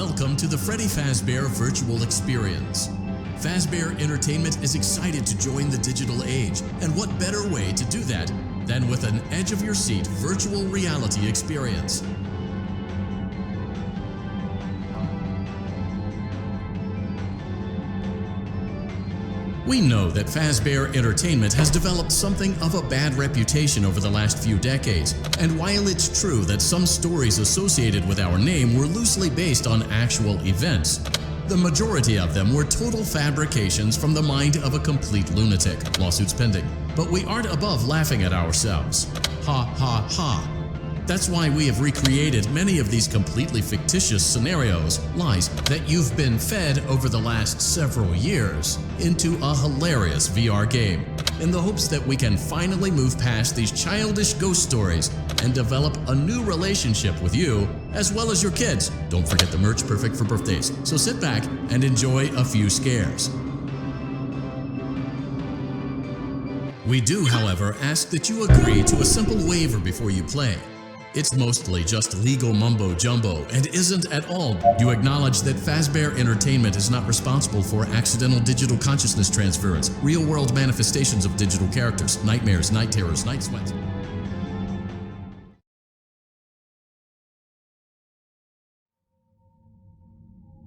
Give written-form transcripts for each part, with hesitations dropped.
Welcome to the Freddy Fazbear Virtual Experience. Fazbear Entertainment is excited to join the digital age, and what better way to do that than with an edge-of-your-seat virtual reality experience. We know that Fazbear Entertainment has developed something of a bad reputation over the last few decades, and while it's true that some stories associated with our name were loosely based on actual events, the majority of them were total fabrications from the mind of a complete lunatic, lawsuits pending. But we aren't above laughing at ourselves. Ha ha ha. That's why we have recreated many of these completely fictitious scenarios, lies that you've been fed over the last several years, into a hilarious VR game, in the hopes that we can finally move past these childish ghost stories and develop a new relationship with you, as well as your kids. Don't forget the merch perfect for birthdays, so sit back and enjoy a few scares. We do, however, ask that you agree to a simple waiver before you play. It's mostly just legal mumbo-jumbo and isn't at all. You acknowledge that Fazbear Entertainment is not responsible for accidental digital consciousness transference, real-world manifestations of digital characters, nightmares, night terrors, night sweats.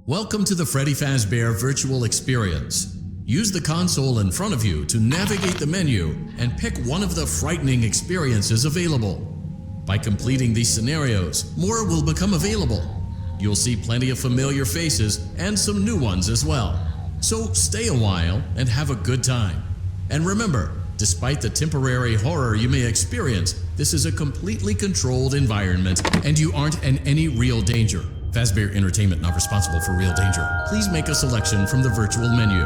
Welcome to the Freddy Fazbear Virtual Experience. Use the console in front of you to navigate the menu and pick one of the frightening experiences available. By completing these scenarios, more will become available. You'll see plenty of familiar faces and some new ones as well. So stay a while and have a good time. And remember, despite the temporary horror you may experience, this is a completely controlled environment and you aren't in any real danger. Fazbear Entertainment not responsible for real danger. Please make a selection from the virtual menu.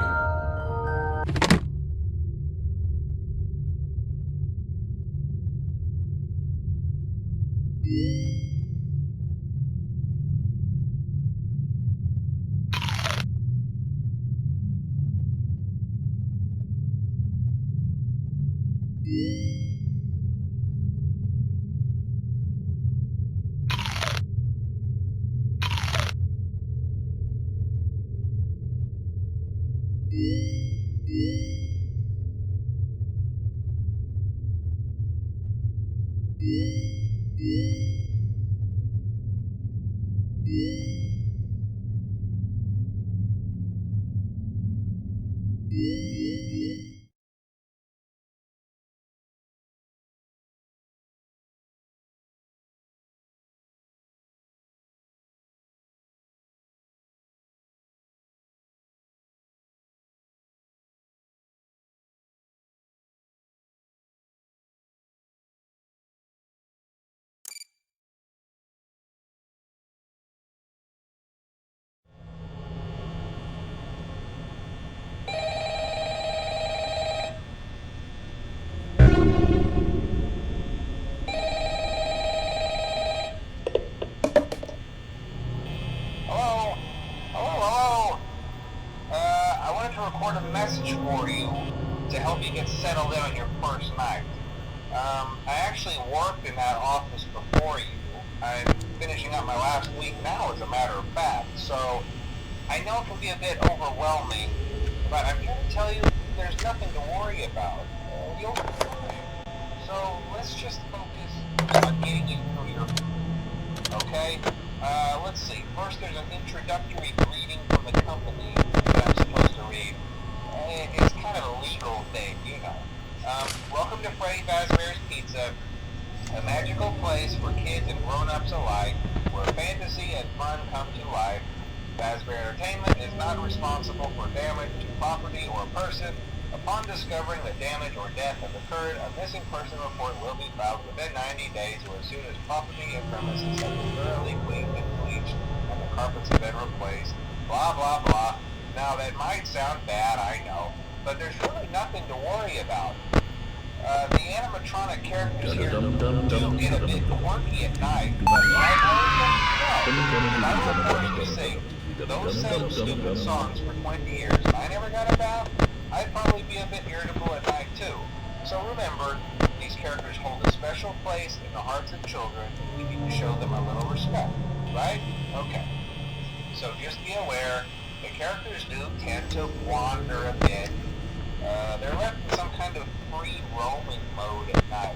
Record a message for you to help you get settled in on your first night. I actually worked in that office before you. I'm finishing up my last week now, as a matter of fact, so I know it can be a bit overwhelming, but I'm here to tell you there's nothing to worry about. You'll be fine. So let's just focus on getting you through your okay? Let's see. First, there's an introductory greeting from the company that I'm supposed to read. It's kind of a legal thing, you know. Welcome to Freddy Fazbear's Pizza, a magical place for kids and grown-ups alike, where fantasy and fun come to life. Fazbear Entertainment is not responsible for damage to property or person. Upon discovering that damage or death has occurred, a missing person report will be filed within 90 days or as soon as property and premises have been thoroughly cleaned and bleached and the carpets have been replaced. Blah, blah, blah. Now, that might sound bad, I know, but there's really nothing to worry about. The animatronic characters here do get a bit quirky at night, but I heard them to sing those same stupid songs for 20 years and I never got about. I'd probably be a bit irritable at night too. So remember, these characters hold a special place in the hearts of children, and we need to show them a little respect, right? Okay. So just be aware, the characters do tend to wander a bit. They're left in some kind of free roaming mode at night.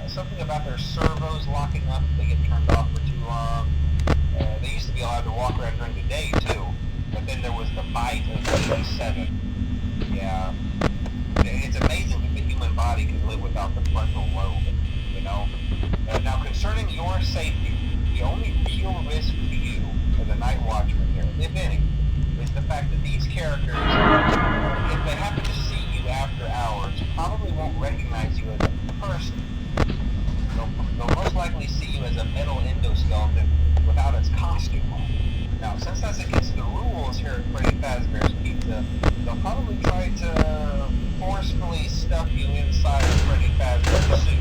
Something about their servos locking up if they get turned off for too long. They used to be allowed to walk around during the day too, but then there was the bite of 87. Yeah. It's amazing that the human body can live without the frontal lobe, you know? Now, concerning your safety, the only real risk to you as a night watchman here, if any, is the fact that these characters, if they happen to see you after hours, probably won't recognize you as a person. They'll most likely see you as a metal endoskeleton without its costume on. Now, since that's against the rules here at Freddy Fazbear's Pizza, they'll probably try to forcefully stuff you inside of Freddy Fazbear's suit.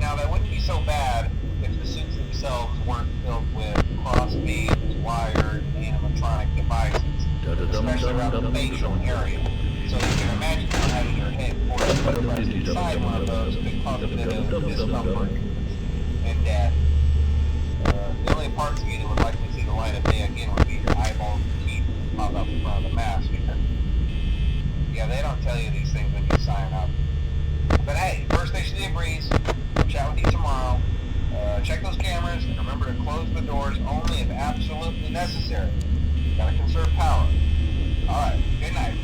Now, that wouldn't be so bad if the suits themselves weren't filled with crossbeams, wires, and animatronic devices, especially around the facial area. So you can imagine how having your head forced inside one of those could cause a bit of discomfort and death. The only parts of you that would likely see the light of day again would be your eyeballs and teeth that pop up in front of the mask. Yeah, they don't tell you these things when you sign up. But hey, first station of the breeze. Chat with you tomorrow. Check those cameras and remember to close the doors only if absolutely necessary. Gotta conserve power. Alright, good night.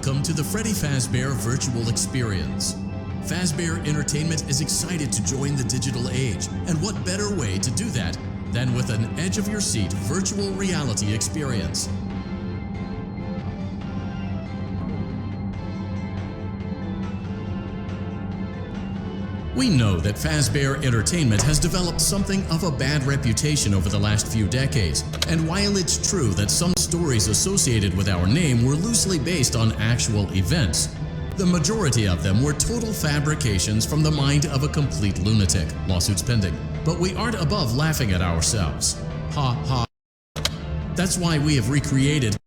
Welcome to the Freddy Fazbear Virtual Experience. Fazbear Entertainment is excited to join the digital age, and what better way to do that than with an edge-of-your-seat virtual reality experience. We know that Fazbear Entertainment has developed something of a bad reputation over the last few decades, and while it's true that some stories associated with our name were loosely based on actual events, the majority of them were total fabrications from the mind of a complete lunatic. Lawsuits pending. But we aren't above laughing at ourselves. Ha ha. That's why we have recreated